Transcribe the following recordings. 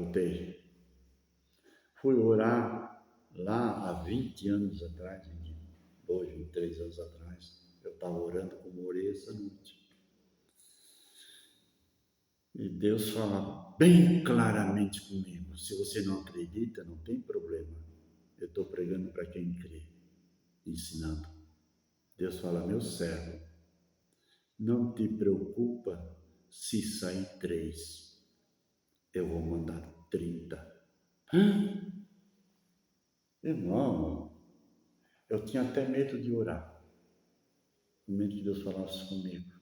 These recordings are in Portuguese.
voltei. Fui orar lá há 20 anos atrás, 22, 23 anos atrás. Eu estava orando como orei essa noite. E Deus fala bem claramente comigo. Se você não acredita, não tem problema. Eu estou pregando para quem crê, ensinando. Deus fala, meu servo, não te preocupa se sair 3. Eu vou mandar 30. Irmão, eu tinha até medo de orar. Com medo de Deus falasse comigo.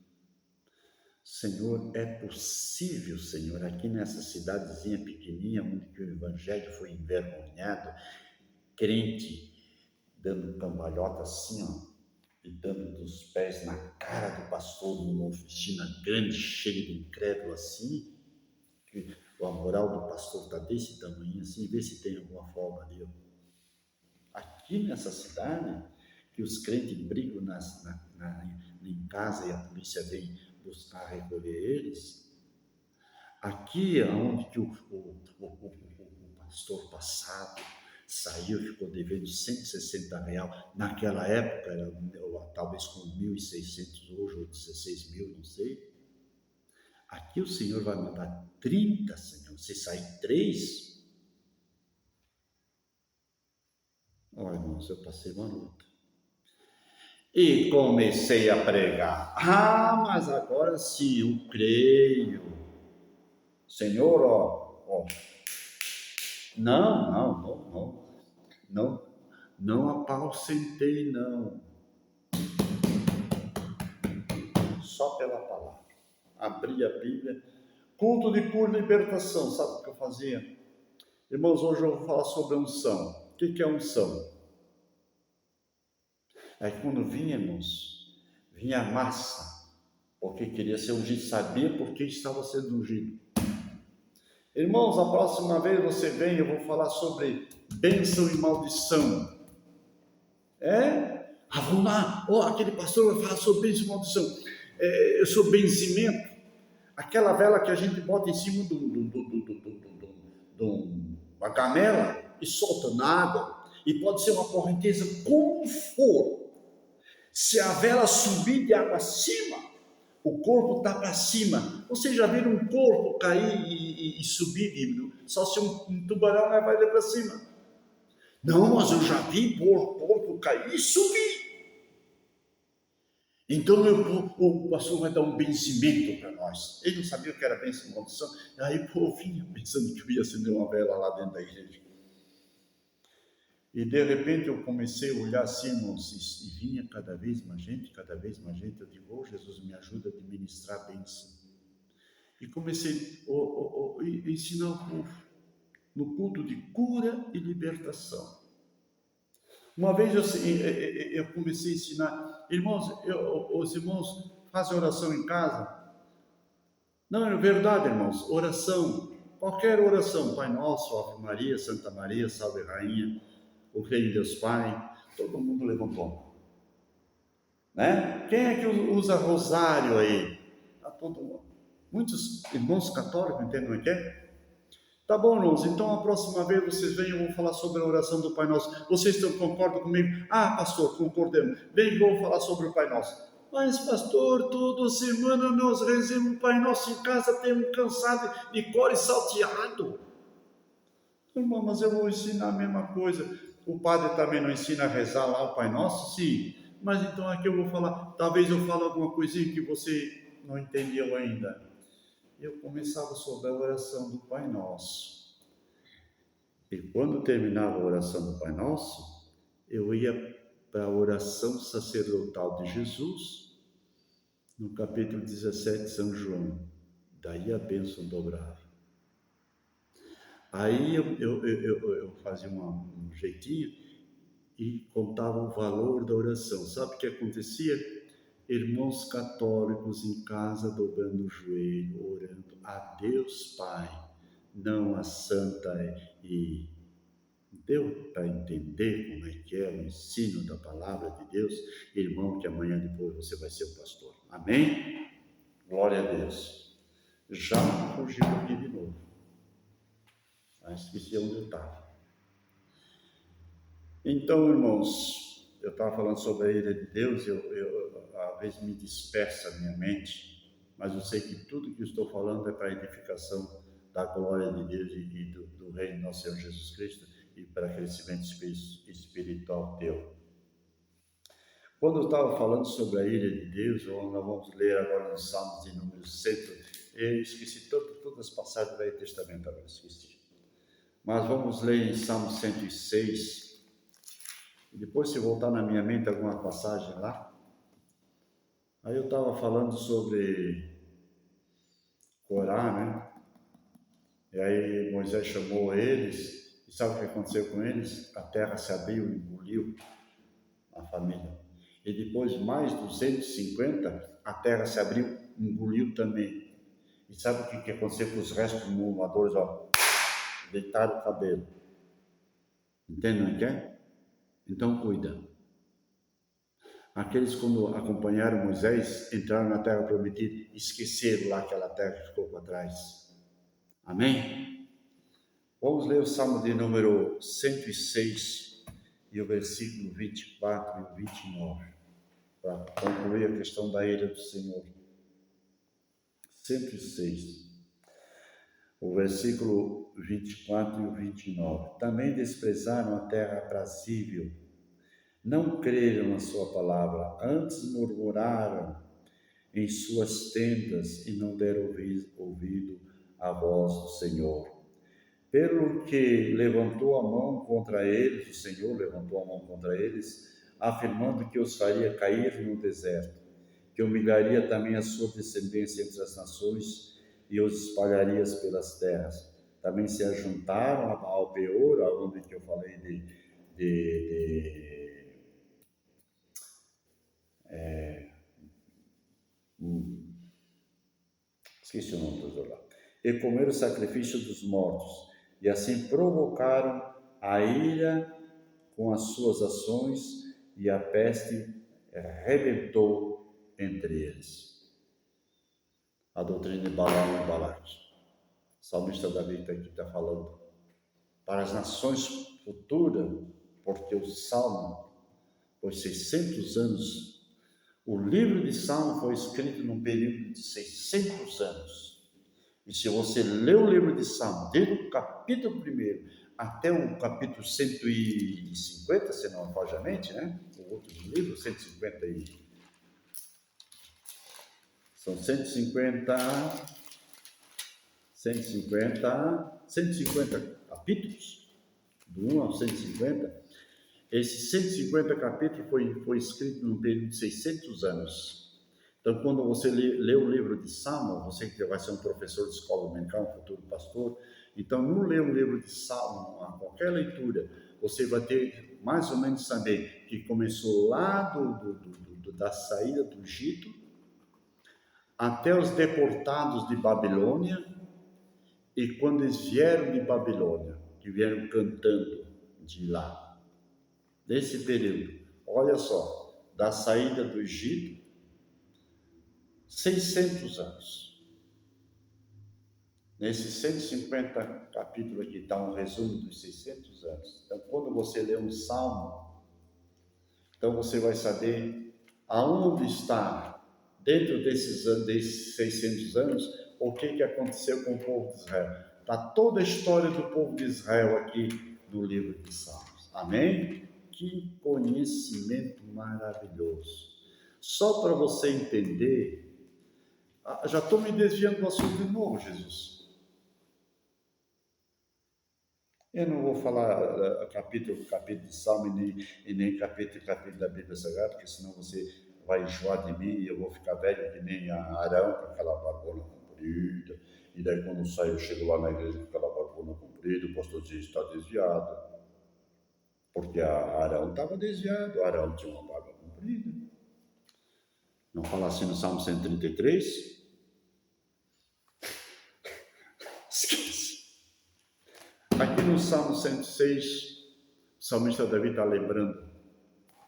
Senhor, é possível, Senhor, aqui nessa cidadezinha pequenininha, onde que o evangelho foi envergonhado, crente dando cambalhota assim, ó, e dando dos pés na cara do pastor numa oficina grande, cheia de incrédulo assim, que a moral do pastor está desse tamanho assim, vê se tem alguma forma ali, ó. Aqui nessa cidade, que os crentes brigam em casa e a polícia vem buscar recolher eles, aqui é onde que o pastor passado saiu, ficou devendo R$160, naquela época era talvez com 1.600 hoje, ou 16 mil, não sei. Aqui o Senhor vai mandar 30, Senhor, se sair 3, olha, irmãos, eu passei uma luta. E comecei a pregar. Mas agora sim, eu creio. Senhor, ó. Não apacentei, não. Só pela palavra. Abri a Bíblia. Culto de cura e libertação. Sabe o que eu fazia? Irmãos, hoje eu vou falar sobre unção. O que é unção? É quando vinha, irmãos, vinha a massa, porque queria ser ungido, sabia por que estava sendo ungido. Irmãos, a próxima vez você vem, eu vou falar sobre bênção e maldição. Vamos lá, aquele pastor vai falar sobre bênção e maldição. Eu sou benzimento, aquela vela que a gente bota em cima de uma canela e solta na água, e pode ser uma correnteza como for. Se a vela subir de água acima, o corpo está para cima. Vocês já viram um corpo cair e subir? Só se um tubarão vai para cima. Não, mas eu já vi corpo cair e subir. Então o pastor vai dar um benzimento para nós. Ele não sabia o que era bênção e maldição. Aí o povo vinha pensando que eu ia acender uma vela lá dentro da igreja. E de repente eu comecei a olhar assim, irmãos, e vinha cada vez mais gente. Eu digo, Jesus, me ajuda a administrar a bênção. E comecei a ensinar o povo no culto de cura e libertação. Uma vez eu comecei a ensinar, irmãos, os irmãos fazem oração em casa? Não, é verdade, irmãos, oração, qualquer oração, Pai Nosso, Ave Maria, Santa Maria, Salve Rainha, o Rei Deus Pai, todo mundo levantou. Né? Quem é que usa rosário aí? Muitos irmãos católicos entendem o que é? Tá bom, irmãos, então a próxima vez vocês venham, eu vou falar sobre a oração do Pai Nosso. Vocês concordam comigo? Pastor, concordamos. Vem, vou falar sobre o Pai Nosso. Mas, pastor, toda semana nós rezamos o Pai Nosso em casa, temos cansado de cor e salteado. Irmão, mas eu vou ensinar a mesma coisa. O padre também não ensina a rezar lá o Pai Nosso? Sim. Mas então aqui eu vou falar, talvez eu fale alguma coisinha que você não entendeu ainda. Eu começava sobre a oração do Pai Nosso. E quando terminava a oração do Pai Nosso, eu ia para a oração sacerdotal de Jesus, no capítulo 17 de São João. Daí a bênção dobrava. Aí eu fazia um jeitinho e contava o valor da oração. Sabe o que acontecia? Irmãos católicos em casa dobrando o joelho, orando a Deus Pai, não a Santa. E deu para entender como é que é o ensino da palavra de Deus, irmão, que amanhã depois você vai ser o pastor. Amém? Glória a Deus. Já fugiu aqui de novo. esqueci onde eu estava. Então, irmãos, eu estava falando sobre a ira de Deus, às vezes me dispersa a minha mente, mas eu sei que tudo que eu estou falando é para a edificação da glória de Deus e do reino do nosso Senhor Jesus Cristo e para crescimento espiritual teu. Quando eu estava falando sobre a ira de Deus, nós vamos ler agora nos Salmos de número 100, eu esqueci todas as passagens do Velho Testamento, agora esqueci. Mas vamos ler em Salmo 106, e depois se voltar na minha mente alguma passagem lá. Aí eu estava falando sobre Corá, né? E aí Moisés chamou eles, e sabe o que aconteceu com eles? A terra se abriu e engoliu a família. E depois mais 250, a terra se abriu e engoliu também. E sabe o que aconteceu com os restos murmuradores? Ó, deitaram o cabelo. Entendem o que é? Então cuida. Aqueles quando acompanharam Moisés, entraram na terra prometida, esqueceram lá aquela terra que ficou para trás. Amém? Vamos ler o Salmo de número 106 e o versículo 24 e o 29, para concluir a questão da ira do Senhor. 106, o versículo 24 e o 29. Também desprezaram a terra aprazível, não creram na sua palavra, antes murmuraram em suas tendas e não deram ouvido à voz do Senhor. Pelo que levantou a mão contra eles, o Senhor levantou a mão contra eles, afirmando que os faria cair no deserto, que humilharia também a sua descendência entre as nações e os espalharia pelas terras. Também se ajuntaram ao Peor, onde que eu falei esqueci o nome do lá, e comeram o sacrifício dos mortos, e assim provocaram a ira com as suas ações, e a peste rebentou entre eles. A doutrina de Balaão e Balaque. O salmista Davi está falando para as nações futuras, porque o Salmo foi 600 anos. O livro de Salmo foi escrito num período de 600 anos. E se você ler o livro de Salmo, desde o capítulo 1 até o capítulo 150, se não foge a mente, né? O outro livro, 150 são 150 capítulos, do 1 ao 150. Esses 150 capítulos foi escrito num período de 600 anos. Então, quando você lê o livro de Salmo, você que vai ser um professor de escola dominical, um futuro pastor, então, não lê o livro de Salmo, a qualquer leitura, você vai ter mais ou menos saber que começou lá da saída do Egito até os deportados de Babilônia, e quando eles vieram de Babilônia, que vieram cantando de lá, desse período, olha só, da saída do Egito, 600 anos. Nesses 150 capítulos aqui está um resumo dos 600 anos. Então, quando você lê um salmo, então você vai saber aonde está, dentro desses 600 anos, o que aconteceu com o povo de Israel. Está toda a história do povo de Israel aqui no livro de Salmos. Amém? Que conhecimento maravilhoso. Só para você entender, já estou me desviando do assunto de novo, Jesus. Eu não vou falar capítulo de Salmo e nem capítulo da Bíblia Sagrada, porque senão você vai enjoar de mim e eu vou ficar velho que nem a Arão, com aquela barbona comprida. E daí quando eu saio, eu chego lá na igreja com aquela barbona comprida, o pastor diz, está desviado. Porque a Arão estava desviado, a Arão tinha uma barba comprida. Não fala assim no Salmo 133? Esquece. Aqui no Salmo 106, o salmista Davi está lembrando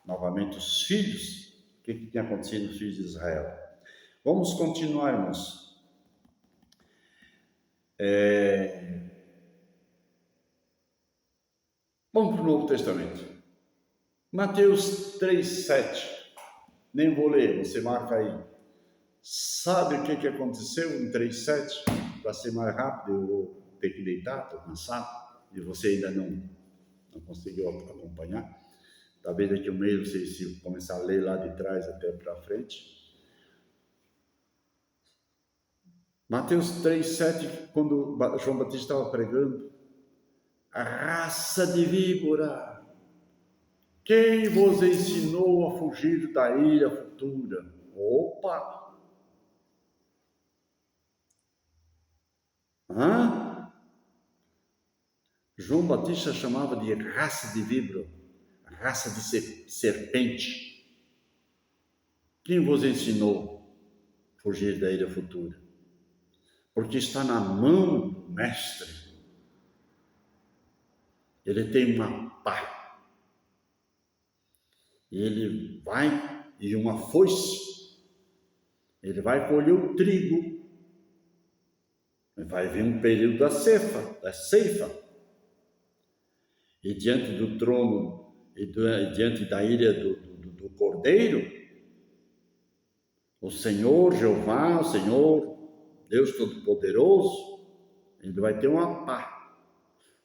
novamente os filhos, o que tinha acontecido nos filhos de Israel. Vamos continuar, irmãos. Vamos para o Novo Testamento. Mateus 3,7. Nem vou ler, você marca aí. Sabe o que aconteceu em 3,7? Para ser mais rápido, eu vou ter que deitar, estou cansado, e você ainda não conseguiu acompanhar. Talvez daqui a um mês você, se começar a ler lá de trás até para frente. Mateus 3,7, quando João Batista estava pregando, a raça de víbora, quem vos ensinou a fugir da ira futura? Opa! João Batista chamava de raça de víbora, raça de serpente. Quem vos ensinou a fugir da ira futura? Porque está na mão do mestre. Ele tem uma pá. Ele vai, e uma foice. Ele vai colher o trigo. Vai vir um período da ceifa. E diante do trono, e diante da ira do Cordeiro, o Senhor Jeová, o Senhor Deus Todo-Poderoso, ele vai ter uma pá.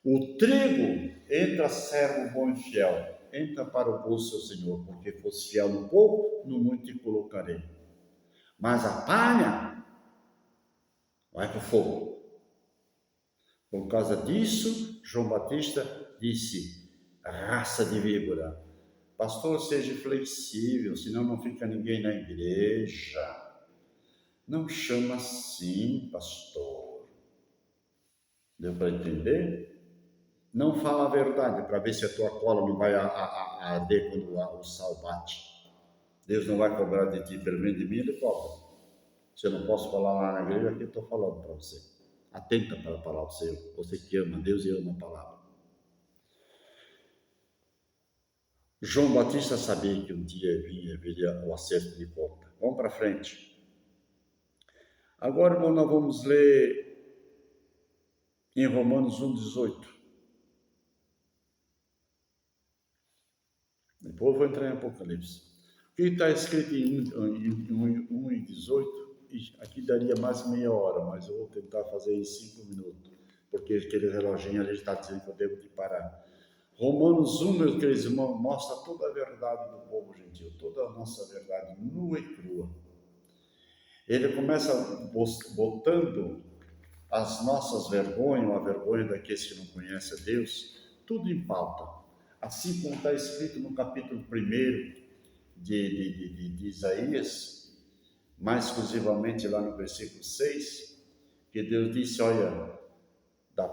O trigo, entra servo bom e fiel, entra para o gozo do seu Senhor, porque fosse fiel no pouco, no muito te colocarei. Mas a palha vai para o fogo. Por causa disso, João Batista disse, raça de víbora, pastor, seja flexível, senão não fica ninguém na igreja. Não chama assim, pastor. Deu para entender? Não fala a verdade, para ver se a tua cola não vai arder quando o sal bate. Deus não vai cobrar de ti, pelo menos de mim ele cobra. Se eu não posso falar lá na igreja, aqui eu estou falando para você. Atenta para a palavra do Senhor. Você que ama Deus e ama a palavra. João Batista sabia que um dia viria o acerto de conta. Vamos para frente. Agora, irmão, nós vamos ler em Romanos 1,18. Depois eu vou entrar em Apocalipse. O que está escrito em 1,18? Aqui daria mais meia hora, mas eu vou tentar fazer em 5 minutos, porque aquele reloginho ali está dizendo que eu devo de parar. Romanos 1, meus queridos irmãos, mostra toda a verdade do povo gentil, toda a nossa verdade nua e crua. Ele começa botando as nossas vergonhas, a vergonha daqueles que não conhecem a Deus, tudo em pauta. Assim como está escrito no capítulo 1 de Isaías, mais exclusivamente lá no versículo 6, que Deus disse, olha, da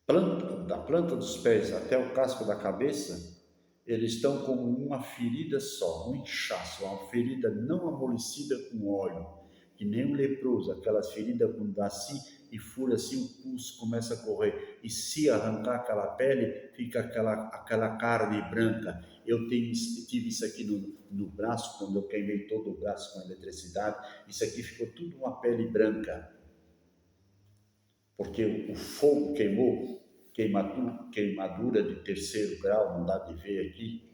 planta dos pés até o casco da cabeça, eles estão como uma ferida só, um inchaço, uma ferida não amolecida com óleo, que nem um leproso, aquelas feridas quando dá assim e fura assim, o pulso começa a correr, e se arrancar aquela pele, fica aquela carne branca. Eu tive isso aqui no braço, quando eu queimei todo o braço com eletricidade, isso aqui ficou tudo uma pele branca, porque o fogo queimou, queimadura de 3º grau, não dá de ver aqui,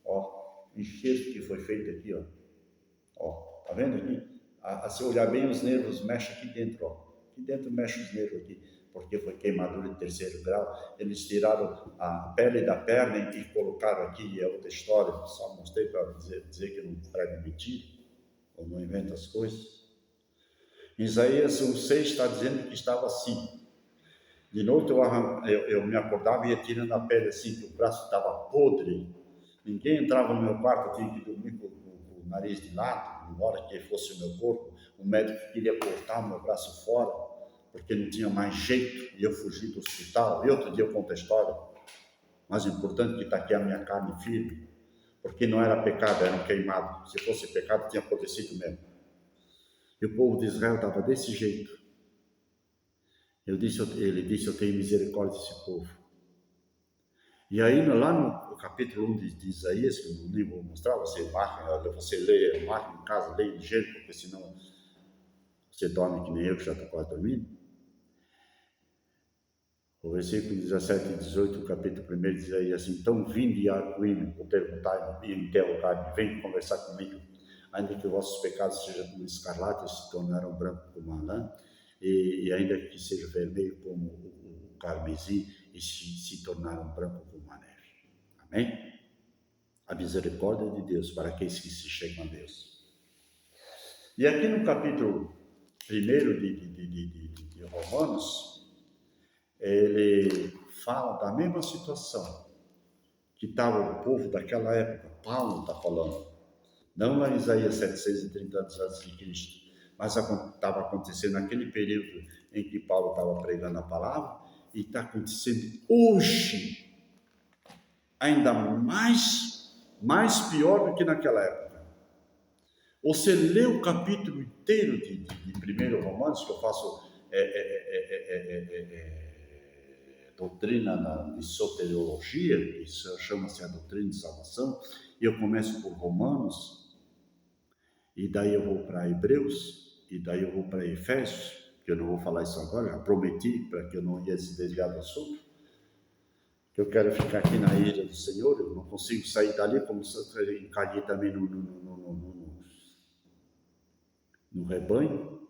ó, o enxerto que foi feito aqui, ó, tá vendo aqui? Se olhar bem, os nervos mexem aqui dentro, ó. Aqui dentro mexe os nervos aqui, porque foi queimadura de 3º grau. Eles tiraram a pele da perna e colocaram aqui, é outra história, só mostrei para dizer que não prega mentira, ou não inventa as coisas. Isaías 1,6 está dizendo que estava assim. De noite eu me acordava e ia tirando a pele assim, que o braço estava podre. Ninguém entrava no meu quarto, eu tinha que dormir com o nariz de lado, embora que fosse o meu corpo. O médico queria cortar o meu braço fora, porque não tinha mais jeito, e eu fugi do hospital. E outro dia eu conto a história, mais importante que está aqui a minha carne firme, porque não era pecado, era um queimado. Se fosse pecado, tinha acontecido mesmo. E o povo de Israel estava desse jeito. Ele disse, eu tenho misericórdia desse povo. E aí, lá no capítulo 1 de Isaías, que eu nem vou mostrar, você lê, marca em casa, lê ligeiro, porque senão você dorme que nem eu, que já estou quase dormindo. O versículo 17 e 18, o capítulo 1 diz aí assim: então vinde e arguí-me, ou perguntai-me e interrogai-me, vem conversar comigo, ainda que vossos pecados sejam como escarlate, se tornaram branco como a lã, e ainda que seja vermelho como o carmesim, e se tornaram branco como a neve. Amém? A misericórdia de Deus para aqueles que se chegam a Deus. E aqui no capítulo 1 de Romanos, ele fala da mesma situação que estava o povo daquela época. Paulo está falando, não lá em Isaías 730 anos antes de Cristo, mas estava acontecendo naquele período em que Paulo estava pregando a palavra, e está acontecendo hoje, ainda mais pior do que naquela época. Você lê o capítulo inteiro de 1 Romanos, que eu faço doutrina de soteriologia, que chama-se a doutrina de salvação, e eu começo por Romanos, e daí eu vou para Hebreus, e daí eu vou para Efésios, que eu não vou falar isso agora, já prometi para que eu não ia se desviar do assunto, que eu quero ficar aqui na ilha do Senhor, eu não consigo sair dali, como caí também no rebanho.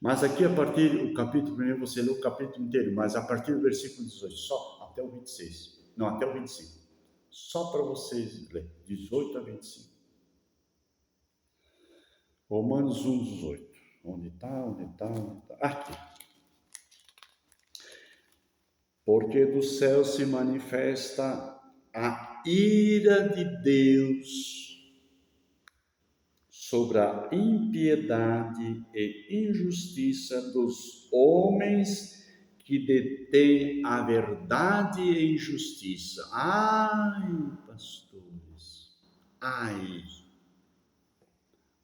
Mas aqui, a partir do capítulo 1, você lê o capítulo inteiro, mas a partir do versículo 18, só até o 26. Não, até o 25. Só para vocês lerem, 18 a 25. Romanos 1, 18. Onde está? Aqui. Porque do céu se manifesta a ira de Deus sobre a impiedade e injustiça dos homens que detêm a verdade e injustiça. Ai, pastores,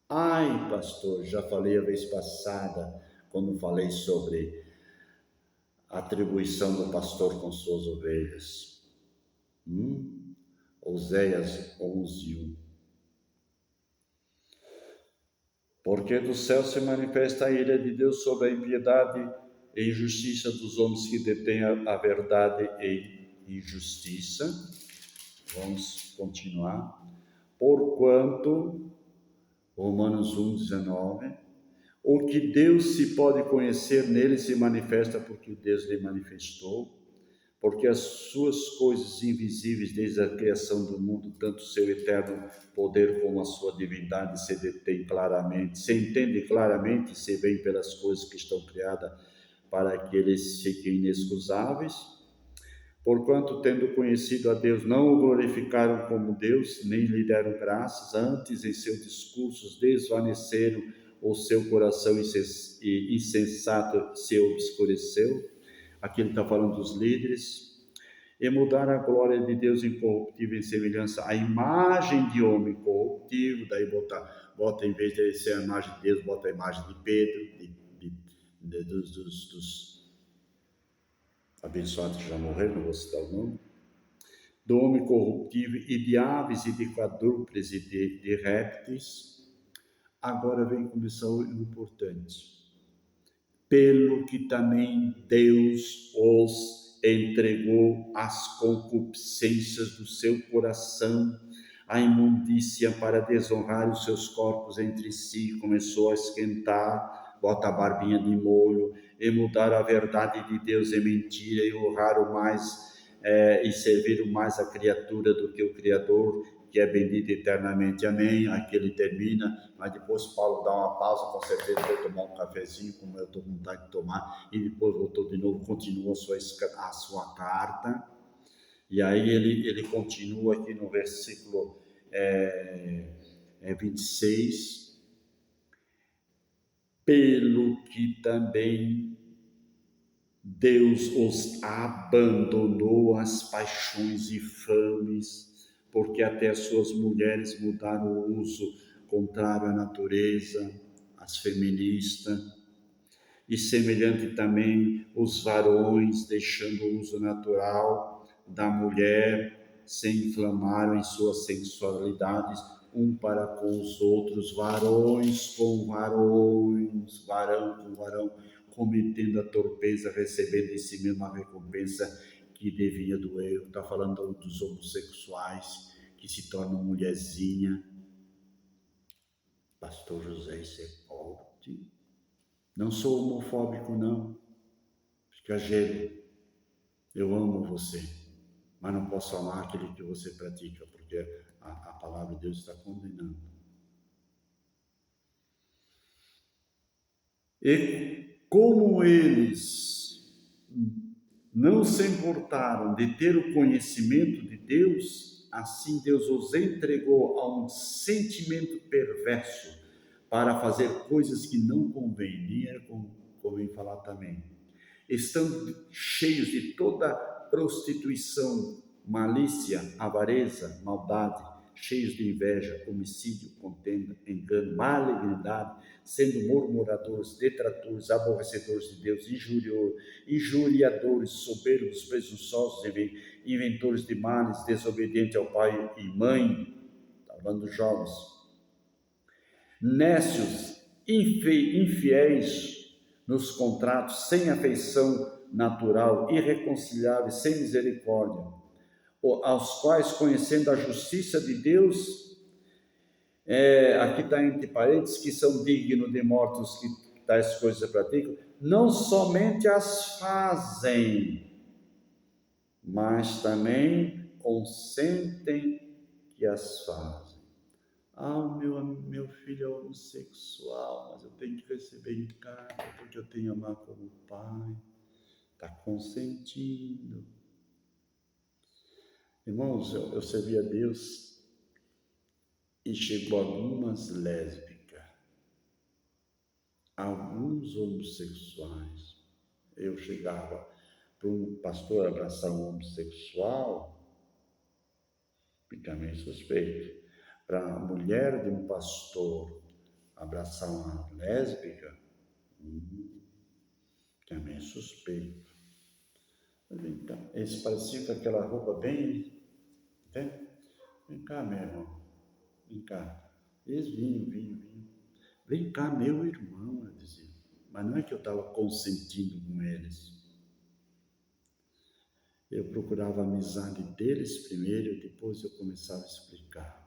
ai, pastor, já falei a vez passada, quando falei sobre a atribuição do pastor com suas ovelhas. Oséias 11, 1. Porque do céu se manifesta a ira de Deus sobre a impiedade e injustiça dos homens que detêm a verdade e injustiça. Vamos continuar. Porquanto, Romanos 1, 19, o que Deus se pode conhecer nele se manifesta porque Deus lhe manifestou, porque as suas coisas invisíveis desde a criação do mundo, tanto o seu eterno poder como a sua divindade se detém claramente, se entende claramente e se vê pelas coisas que estão criadas para que eles fiquem inexcusáveis. Porquanto, tendo conhecido a Deus, não o glorificaram como Deus, nem lhe deram graças, antes em seus discursos desvaneceram, o seu coração insensato se obscureceu. Aqui ele está falando dos líderes, e mudar a glória de Deus incorruptível em semelhança à imagem de homem corruptível, daí bota em vez de ser a imagem de Deus, bota a imagem de Pedro, dos abençoados que já morreram, não vou citar o nome, do homem corruptível e de aves e de quadrúpedes e de répteis. Agora vem começar o importante. Pelo que também Deus os entregou às concupiscências do seu coração, a imundícia, para desonrar os seus corpos entre si, começou a esquentar, bota a barbinha de molho, e mudar a verdade de Deus em mentira, e honrar o mais, e servir o mais a criatura do que o Criador, que é bendito eternamente. Amém. Aqui ele termina, mas depois Paulo dá uma pausa, com certeza foi tomar um cafezinho, como eu estou com vontade de tomar, e depois voltou de novo, continua a sua carta, e aí ele continua aqui no versículo 26, pelo que também Deus os abandonou às paixões infames, porque até as suas mulheres mudaram o uso contrário à natureza, as feministas, e semelhante também os varões, deixando o uso natural da mulher, se inflamaram em suas sensualidades, um para com os outros, varões com varões, varão com varão, cometendo a torpeza, recebendo em si mesmo a recompensa que devia do erro. Está falando dos homossexuais que se tornam mulherzinha. Pastor José, isso é forte. Não sou homofóbico, não. Fica gelo. Eu amo você, mas não posso amar aquele que você pratica, porque a palavra de Deus está condenando. E como eles não se importaram de ter o conhecimento de Deus, assim Deus os entregou a um sentimento perverso para fazer coisas que não convém, nem é convém falar também. Estão cheios de toda prostituição, malícia, avareza, maldade, cheios de inveja, homicídio, contenda, engano, malignidade, sendo murmuradores, detratores, aborrecedores de Deus, injuriadores, soberbos, presunçosos, inventores de males, desobedientes ao pai e mãe, falando dos jovens, nécios, infiéis nos contratos, sem afeição natural, irreconciliáveis, sem misericórdia, aos quais, conhecendo a justiça de Deus, aqui está entre parênteses, que são dignos de mortos que tais coisas praticam, não somente as fazem, mas também consentem que as fazem. Meu filho é homossexual, mas eu tenho que receber em casa, porque eu tenho que amar como pai. Está consentindo. Irmãos, eu servi a Deus e chegou algumas lésbicas, alguns homossexuais. Eu chegava para um pastor abraçar um homossexual, fica meio suspeito. Para a mulher de um pastor abraçar uma lésbica, fica meio suspeito. Então, eles pareciam com aquela roupa bem... Entende? Vem cá, meu irmão. Vem cá. Eles vinham. Vem cá, meu irmão, eu dizia. Mas não é que eu estava consentindo com eles. Eu procurava a amizade deles primeiro, depois eu começava a explicar.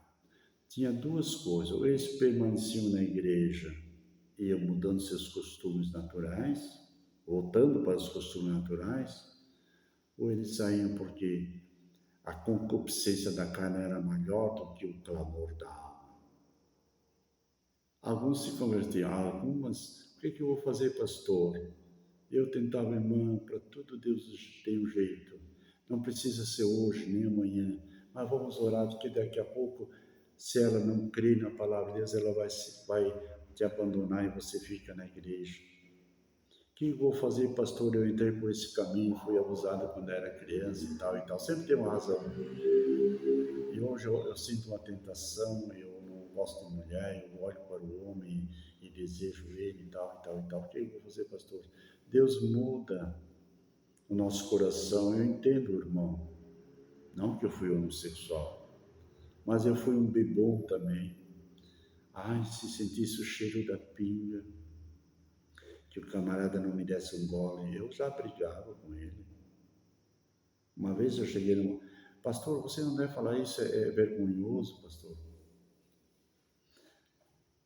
Tinha duas coisas. Ou eles permaneciam na igreja, iam mudando seus costumes naturais, voltando para os costumes naturais, ou eles saíam porque a concupiscência da carne era maior do que o clamor da alma. Alguns se convertiam, algumas, o que eu vou fazer, pastor? Eu tentava, irmã, para tudo Deus tem um jeito. Não precisa ser hoje, nem amanhã, mas vamos orar, porque daqui a pouco, se ela não crer na palavra de Deus, ela vai te abandonar e você fica na igreja. O que eu vou fazer, pastor? Eu entrei por esse caminho, fui abusado quando era criança e tal. Sempre tem uma razão. E hoje eu sinto uma tentação, eu não gosto de mulher, eu olho para o homem e desejo ele e tal. O que eu vou fazer, pastor? Deus muda o nosso coração. Eu entendo, irmão. Não que eu fui homossexual, mas eu fui um bebum também. Se sentisse o cheiro da pinga, que o camarada não me desse um gole, eu já brigava com ele. Uma vez eu cheguei no... Pastor, você não deve falar isso, é vergonhoso, pastor.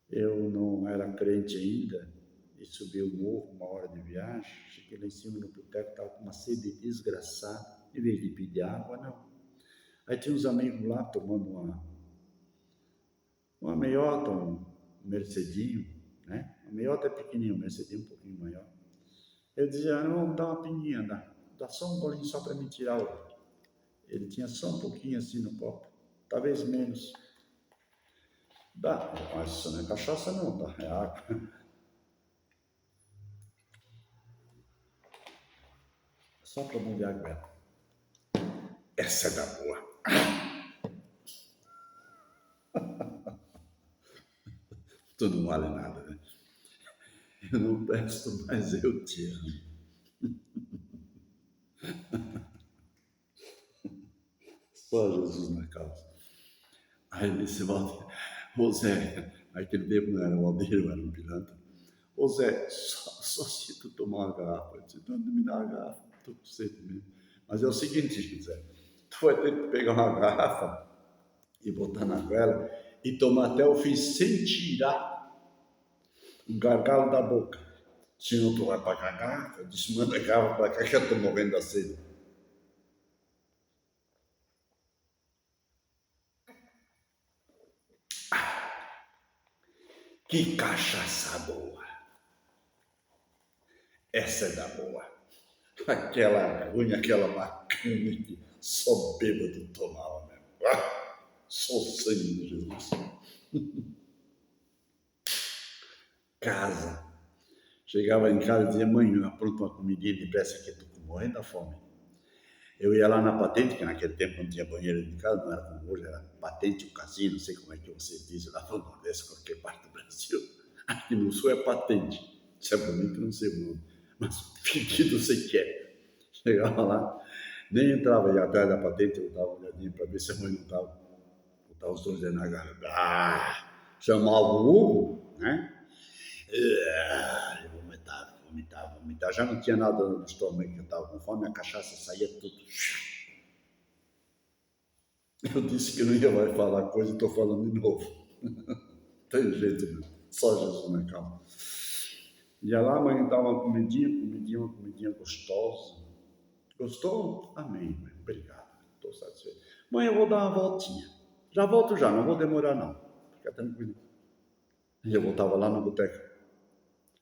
Eu não era crente ainda, e subi o morro uma hora de viagem, cheguei lá em cima no boteco, estava com uma sede desgraçada, em vez de pedir água, não. Aí tinha uns amigos lá tomando uma meiota, um mercedinho, né? A meiota é pequenininho, o mercedinho um pouquinho maior. Eu dizia, não, vamos dar uma pinguinha, dá só um bolinho só para me tirar o... Ele tinha só um pouquinho assim no copo, talvez menos. Dá, mas isso não é cachaça não, tá? É água. Só para mão de água. Essa é da boa. Tu não vale nada, né? Eu não presto, mas eu te amo. Só Jesus na causa. Aí nesse Valdir, José, aquele tempo não era o Valdir, era um pilantra. Ô Zé, só se tu tomar uma garrafa. Eu disse, não me dá uma garrafa, estou com sede mesmo. Mas é o seguinte, Zé, tu vai ter que pegar uma garrafa e botar na goela e tomar até o fim sem tirar o gargalo da boca. Senão tu vai pagar a garrafa. Eu disse, manda a garrafa para cá que eu estou morrendo da sede. Que cachaça boa! Essa é da boa. Aquela ruim, aquela bacana que só bêbado tomava mesmo. Só o sangue de Jesus. Casa. Chegava em casa e dizia, mãe, apronta uma comidinha depressa que eu estou morrendo da fome. Eu ia lá na Patente, que naquele tempo não tinha banheiro de casa, não era como hoje, era Patente, o casino, não sei como é que você diz lá no Nordeste, qualquer parte do Brasil. Aqui no Sul é Patente. Se é bonito, não sei o nome. Mas pedido você quer. Chegava lá, nem entrava, ia atrás da Patente, eu dava uma olhadinha para ver se a mãe não estava. Botava os dois na garra. Chamava o Hugo, né? Eu vomitava. Já não tinha nada no estômago, que eu estava com fome, a cachaça saía tudo. Eu disse que não ia mais falar coisa e estou falando de novo. Tem jeito, meu. Só Jesus na calma. Ia lá, a mãe dava uma comidinha gostosa. Gostou? Amém, mãe. Obrigado. Estou satisfeito. Mãe, eu vou dar uma voltinha. Já volto já, não vou demorar não. Fica tranquilo. E eu voltava lá no boteco.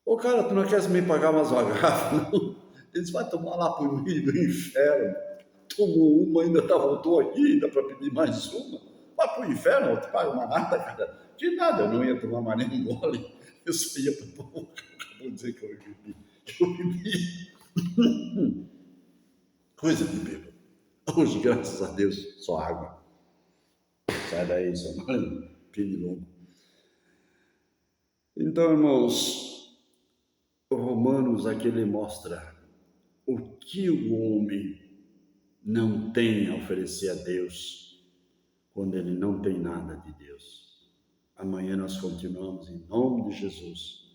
Ô cara, tu não quer me pagar umas garrafas, não? Eles vai tomar lá pro meio do inferno. Tomou uma, ainda voltou aqui, ainda para pedir mais uma. Vai pro inferno, não te paga mais nada, cara. De nada, eu não ia tomar mais nem um gole. Eu só ia pro povo. Acabou de dizer que eu bebi. Eu bebi. Coisa de bêbado. Hoje, graças a Deus, só água. Sai daí, só pernilongo. Então, irmãos, o Romanos aqui ele mostra o que o homem não tem a oferecer a Deus quando ele não tem nada de Deus. Amanhã nós continuamos em nome de Jesus.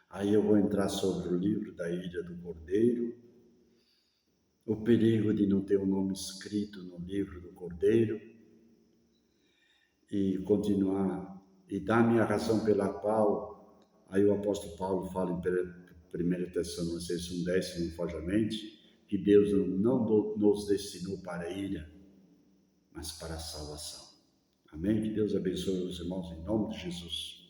Aí eu vou entrar sobre o livro da Ilha do Cordeiro, o perigo de não ter o nome escrito no livro do Cordeiro e continuar e dar-me a razão pela qual aí o apóstolo Paulo fala em 1 Tessalonicenses 1,10, se não falha a mente, que Deus não nos destinou para a ilha, mas para a salvação. Amém? Que Deus abençoe os irmãos em nome de Jesus.